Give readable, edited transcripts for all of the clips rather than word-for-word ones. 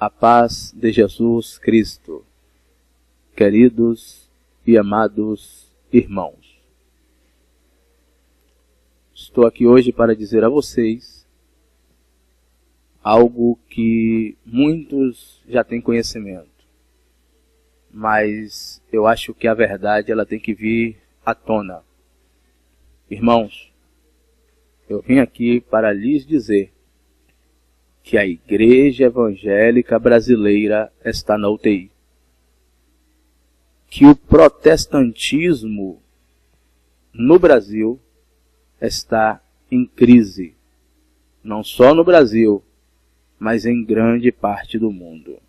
A paz de Jesus Cristo, queridos e amados irmãos. Estou aqui hoje para dizer a vocês algo que muitos já têm conhecimento, mas eu acho que a verdade ela tem que vir à tona. Irmãos, eu vim aqui para lhes dizer que a Igreja Evangélica Brasileira está na UTI. Que o protestantismo no Brasil está em crise. Não só no Brasil, mas em grande parte do mundo.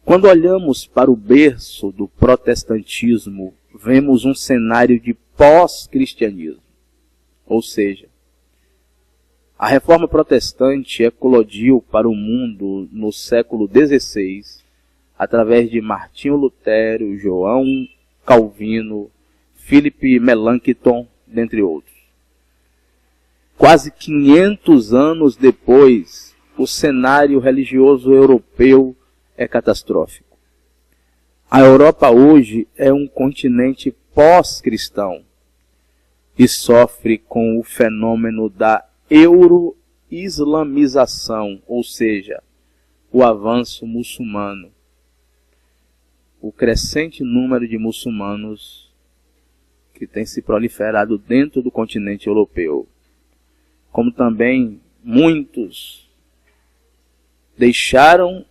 Quando olhamos para o berço do protestantismo, vemos um cenário de pós-cristianismo. Ou seja, a reforma protestante eclodiu para o mundo no século XVI, através de Martinho Lutero, João Calvino, Philippe Melanchthon, dentre outros. Quase 500 anos depois, o cenário religioso europeu é catastrófico. A Europa hoje é um continente pós-cristão e sofre com o fenômeno da euro-islamização, ou seja, o avanço muçulmano. O crescente número de muçulmanos que tem se proliferado dentro do continente europeu. Como também muitos deixaram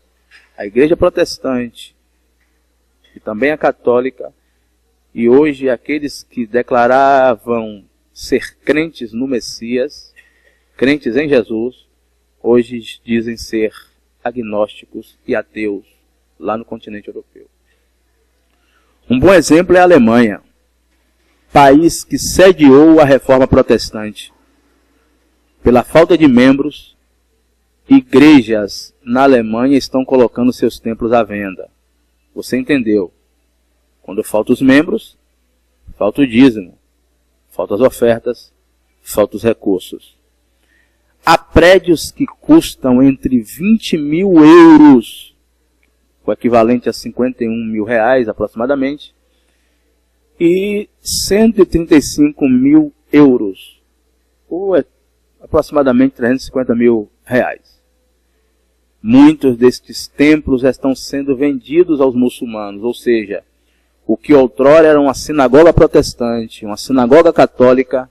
a Igreja Protestante e também a Católica, e hoje aqueles que declaravam ser crentes no Messias, crentes em Jesus, hoje dizem ser agnósticos e ateus lá no continente europeu. Um bom exemplo é a Alemanha, país que sediou a reforma protestante. Pela falta de membros, igrejas na Alemanha estão colocando seus templos à venda. Você entendeu? Quando faltam os membros, falta o dízimo, faltam as ofertas, faltam os recursos. Há prédios que custam entre 20 mil euros, o equivalente a 51 mil reais aproximadamente, e 135 mil euros, ou aproximadamente 350 mil reais. Muitos destes templos estão sendo vendidos aos muçulmanos, ou seja, o que outrora era uma sinagoga protestante, uma sinagoga católica,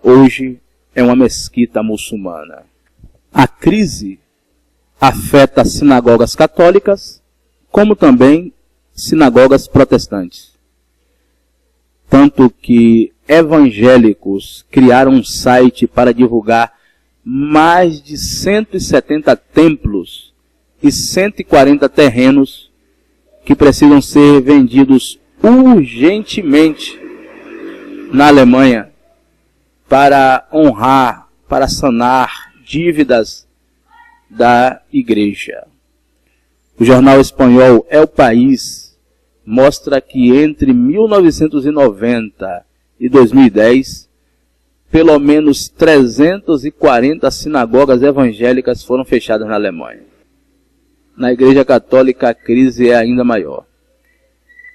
hoje é uma mesquita muçulmana. A crise afeta sinagogas católicas, como também sinagogas protestantes. Tanto que evangélicos criaram um site para divulgar mais de 170 templos e 140 terrenos que precisam ser vendidos urgentemente na Alemanha para honrar, para sanar dívidas da igreja. O jornal espanhol El País mostra que entre 1990 e 2010, pelo menos 340 sinagogas evangélicas foram fechadas na Alemanha. Na Igreja Católica a crise é ainda maior.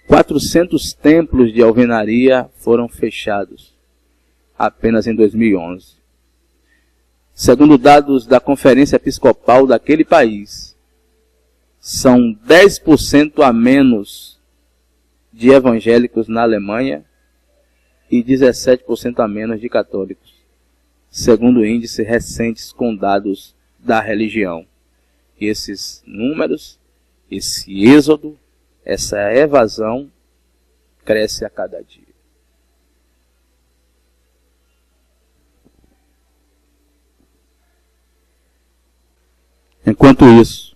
400 templos de alvenaria foram fechados apenas em 2011. Segundo dados da Conferência Episcopal daquele país, são 10% a menos de evangélicos na Alemanha e 17% a menos de católicos, segundo índices recentes com dados da religião. E esses números, esse êxodo, essa evasão cresce a cada dia. Enquanto isso,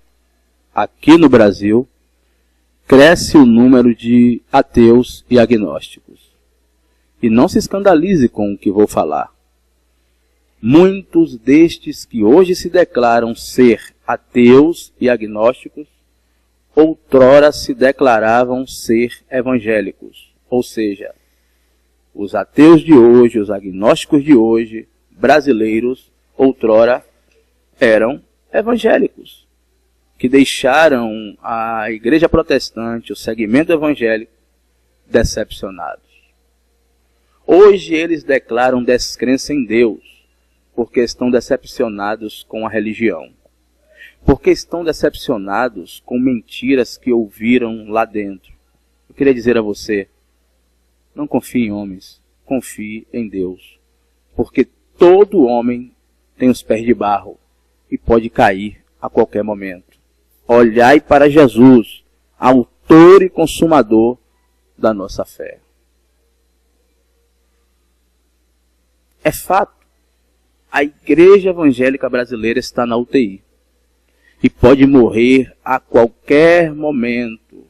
aqui no Brasil, cresce o número de ateus e agnósticos. E não se escandalize com o que vou falar. Muitos destes que hoje se declaram ser ateus e agnósticos, outrora se declaravam ser evangélicos. Ou seja, os ateus de hoje, os agnósticos de hoje, brasileiros, outrora eram evangélicos. que deixaram a igreja protestante, o segmento evangélico, decepcionados. Hoje eles declaram descrença em Deus, porque estão decepcionados com a religião. Porque estão decepcionados com mentiras que ouviram lá dentro. Eu queria dizer a você, não confie em homens, confie em Deus. Porque todo homem tem os pés de barro e pode cair a qualquer momento. Olhai para Jesus, autor e consumador da nossa fé. É fato, a igreja evangélica brasileira está na UTI e pode morrer a qualquer momento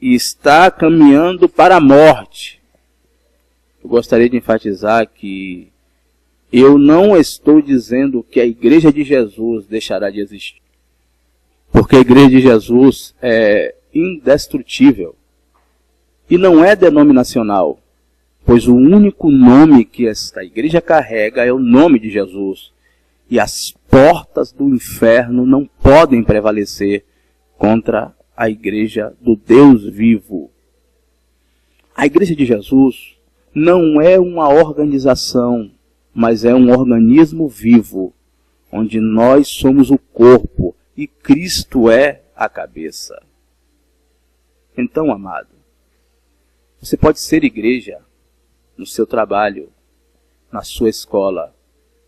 e está caminhando para a morte. Eu gostaria de enfatizar que eu não estou dizendo que a igreja de Jesus deixará de existir, porque a igreja de Jesus é indestrutível e não é denominacional, pois o único nome que esta igreja carrega é o nome de Jesus. E as portas do inferno não podem prevalecer contra a igreja do Deus vivo. A igreja de Jesus não é uma organização, mas é um organismo vivo, onde nós somos o corpo e Cristo é a cabeça. Então, amado, você pode ser igreja no seu trabalho, na sua escola,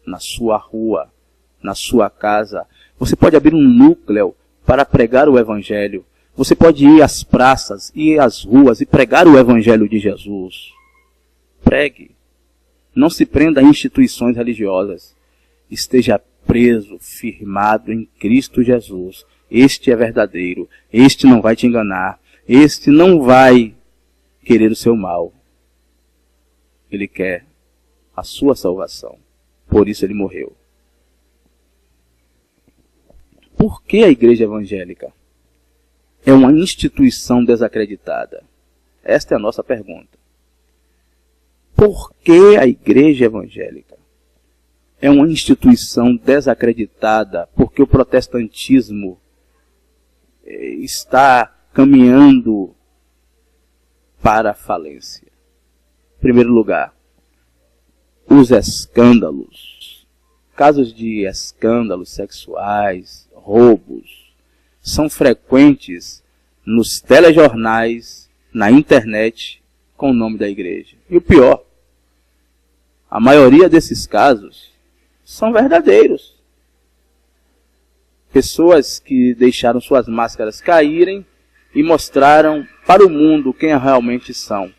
na sua rua, na sua casa. Você pode abrir um núcleo para pregar o Evangelho. Você pode ir às praças, ir às ruas e pregar o Evangelho de Jesus. Pregue. Não se prenda a instituições religiosas. Esteja preso, firmado em Cristo Jesus. Este é verdadeiro. Este não vai te enganar. Este não vai querer o seu mal. Ele quer a sua salvação. Por isso ele morreu. Por que a igreja evangélica é uma instituição desacreditada? Esta é a nossa pergunta. Por que a igreja evangélica é uma instituição desacreditada? Porque o protestantismo está caminhando para a falência. Em primeiro lugar, os escândalos. Casos de escândalos sexuais, roubos, são frequentes nos telejornais, na internet, com o nome da igreja. E o pior, a maioria desses casos são verdadeiros. Pessoas que deixaram suas máscaras caírem e mostraram para o mundo quem realmente são.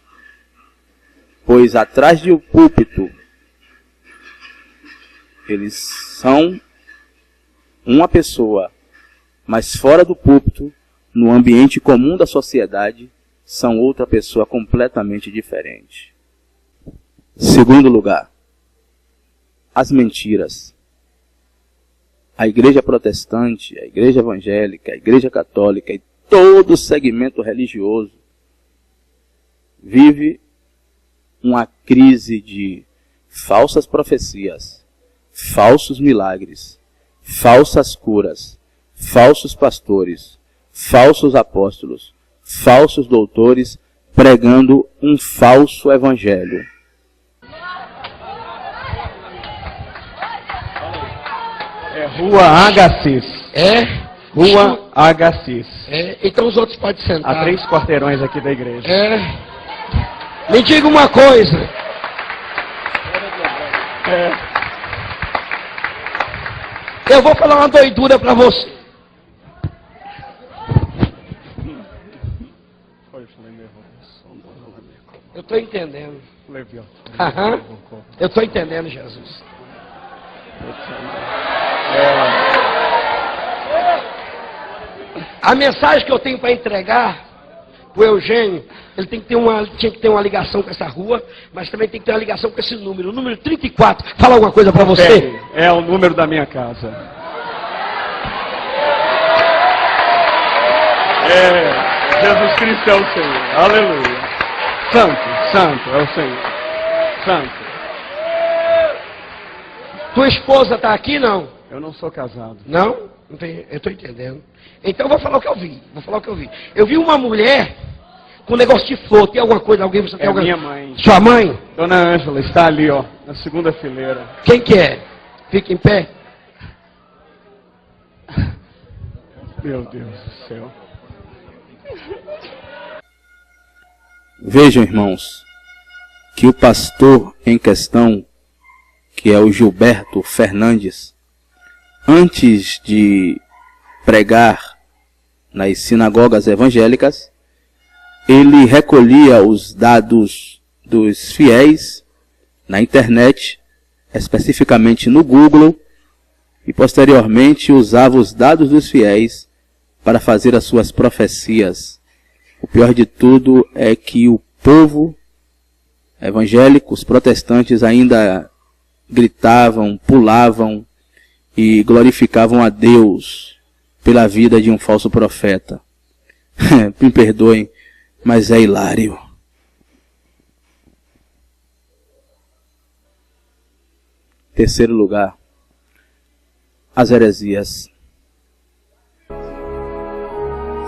Pois atrás de um púlpito, eles são uma pessoa, mas fora do púlpito, no ambiente comum da sociedade, são outra pessoa completamente diferente. Segundo lugar, as mentiras. A igreja protestante, a igreja evangélica, a igreja católica e todo o segmento religioso vive uma crise de falsas profecias, falsos milagres, falsas curas, falsos pastores, falsos apóstolos, falsos doutores, pregando um falso evangelho. É Rua Agassiz. É? Rua Agassiz. É? Então os outros podem sentar. A 3 quarteirões aqui da igreja. É? Me diga uma coisa. Eu vou falar uma doidura para você. Eu estou entendendo. Aham. Eu estou entendendo, Jesus. A mensagem que eu tenho para entregar para o Eugênio, ele tinha que ter uma ligação com essa rua, mas também tem que ter uma ligação com esse número. O número 34. Fala alguma coisa para você? É o número da minha casa. Jesus Cristo é o Senhor. Aleluia. Santo é o Senhor. Santo. Tua esposa está aqui, não? Eu não sou casado. Não? Eu estou entendendo. Então eu vou falar o que eu vi. Eu vi uma mulher com um negócio de flor. Tem alguma coisa? Alguém? Você tem alguma... minha mãe. Sua mãe? Dona Ângela está ali, ó, na segunda fileira. Quem que é? Fica em pé. Meu Deus do céu. Vejam, irmãos, que o pastor em questão, que é o Gilberto Fernandes, antes de pregar nas sinagogas evangélicas, ele recolhia os dados dos fiéis na internet, especificamente no Google, e posteriormente usava os dados dos fiéis para fazer as suas profecias. O pior de tudo é que o povo evangélico, os protestantes, ainda gritavam, pulavam e glorificavam a Deus pela vida de um falso profeta. Me perdoem, mas é hilário. Terceiro lugar, as heresias.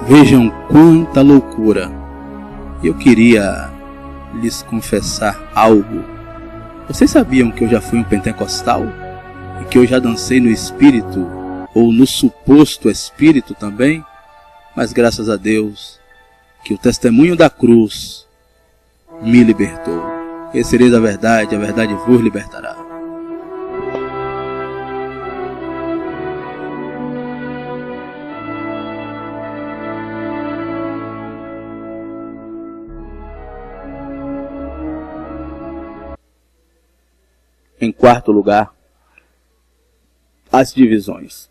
Vejam quanta loucura. Eu queria lhes confessar algo. Vocês sabiam que eu já fui um pentecostal? E que eu já dancei no espírito, ou no suposto espírito também? Mas graças a Deus, que o testemunho da cruz me libertou. Conhecereis a verdade vos libertará. Em quarto lugar, as divisões.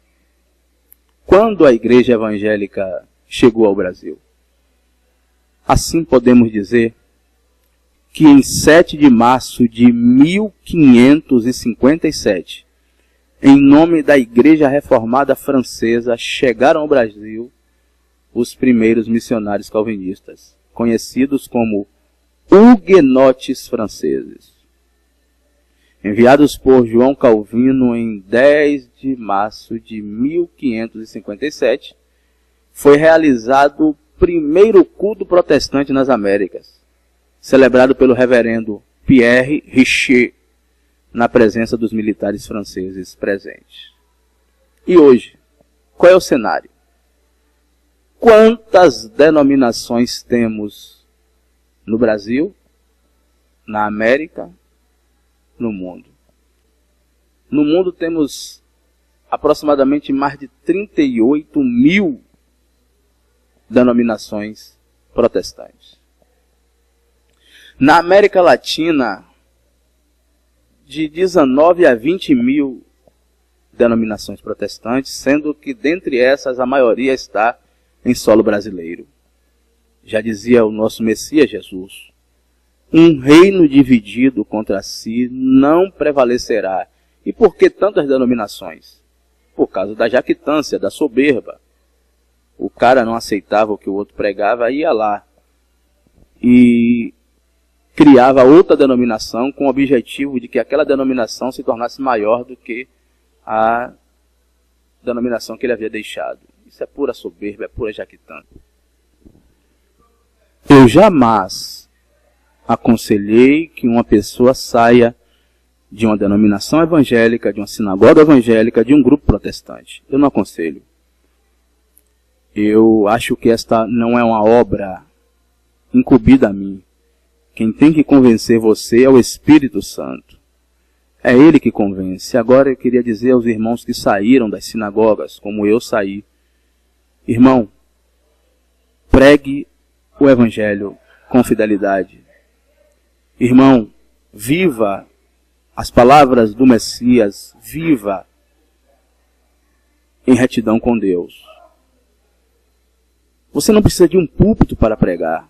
Quando a igreja evangélica chegou ao Brasil, assim podemos dizer que em 7 de março de 1557, em nome da Igreja Reformada Francesa, chegaram ao Brasil os primeiros missionários calvinistas, conhecidos como huguenotes franceses. Enviados por João Calvino em 10 de março de 1557, foi realizado o primeiro culto protestante nas Américas, celebrado pelo reverendo Pierre Richer, na presença dos militares franceses presentes. E hoje, qual é o cenário? Quantas denominações temos no Brasil, na América, no mundo? No mundo temos aproximadamente mais de 38 mil denominações protestantes. Na América Latina, de 19 a 20 mil denominações protestantes, sendo que dentre essas a maioria está em solo brasileiro. Já dizia o nosso Messias Jesus: um reino dividido contra si não prevalecerá. E por que tantas denominações? Por causa da jactância, da soberba. O cara não aceitava o que o outro pregava, ia lá e criava outra denominação com o objetivo de que aquela denominação se tornasse maior do que a denominação que ele havia deixado. Isso é pura soberba, é pura jactância. Eu jamais aconselhei que uma pessoa saia de uma denominação evangélica, de uma sinagoga evangélica, de um grupo protestante. Eu não aconselho. Eu acho que esta não é uma obra incumbida a mim. Quem tem que convencer você é o Espírito Santo. É Ele que convence. Agora eu queria dizer aos irmãos que saíram das sinagogas, como eu saí: irmão, pregue o Evangelho com fidelidade. Irmão, viva as palavras do Messias, viva em retidão com Deus. Você não precisa de um púlpito para pregar.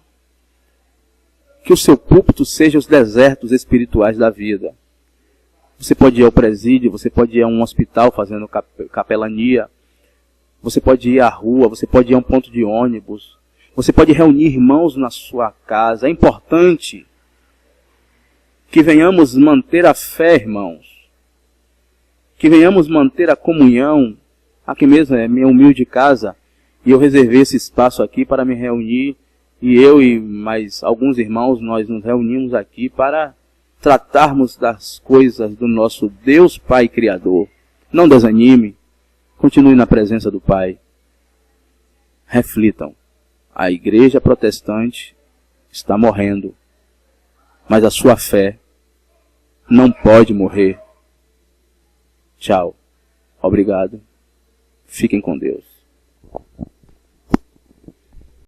Que o seu púlpito seja os desertos espirituais da vida. Você pode ir ao presídio, você pode ir a um hospital fazendo capelania, você pode ir à rua, você pode ir a um ponto de ônibus, você pode reunir irmãos na sua casa. É importante que venhamos manter a fé, irmãos. Que venhamos manter a comunhão, Aqui mesmo é minha humilde casa, e eu reservei esse espaço aqui para me reunir, e eu e mais alguns irmãos, nós nos reunimos aqui para tratarmos das coisas do nosso Deus Pai Criador. Não desanime, continue na presença do Pai. Reflitam, a igreja protestante está morrendo, mas a sua fé não pode morrer. Tchau. Obrigado. Fiquem com Deus.